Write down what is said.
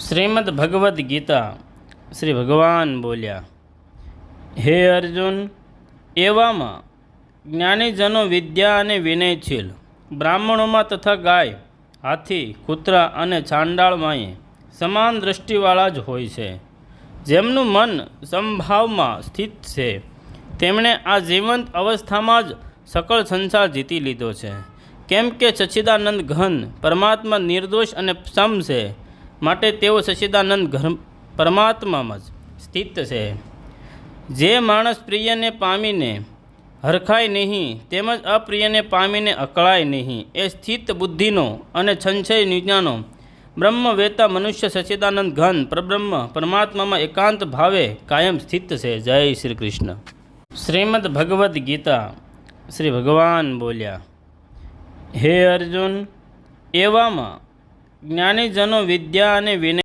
શ્રીમદ ભગવદ્ ગીતા શ્રી ભગવાન બોલ્યા, હે અર્જુન, એવામાં જ્ઞાનીજનો વિદ્યા અને વિનયશીલ બ્રાહ્મણોમાં તથા ગાય, હાથી, કૂતરા અને ચાંડાળમાંય સમાન દૃષ્ટિવાળા જ હોય છે. જેમનું મન સમભાવમાં સ્થિત છે, તેમણે આ જીવંત અવસ્થામાં જ સકળ સંસાર જીતી લીધો છે. કેમ કે સચ્ચિદાનંદ ઘન પરમાત્મા નિર્દોષ અને સમ છે, માટે તેઓ સચ્ચિદાનંદ ઘન પરમાત્મામાં જ સ્થિત છે. જે માણસ પ્રિયને પામીને હરખાય નહીં, તેમજ અપ્રિયને પામીને અકળાય નહીં, એ સ્થિત બુદ્ધિનો અને સંશય વિજ્ઞાનો બ્રહ્મવેતા મનુષ્ય સચ્ચિદાનંદ ઘન પરબ્રહ્મ પરમાત્મામાં એકાંત ભાવે કાયમ સ્થિત છે. જય શ્રી કૃષ્ણ. શ્રીમદ ભગવદ્ ગીતા શ્રી ભગવાન બોલ્યા, હે અર્જુન, એવામાં જ્ઞાનીજનો વિદ્યા અને વિનય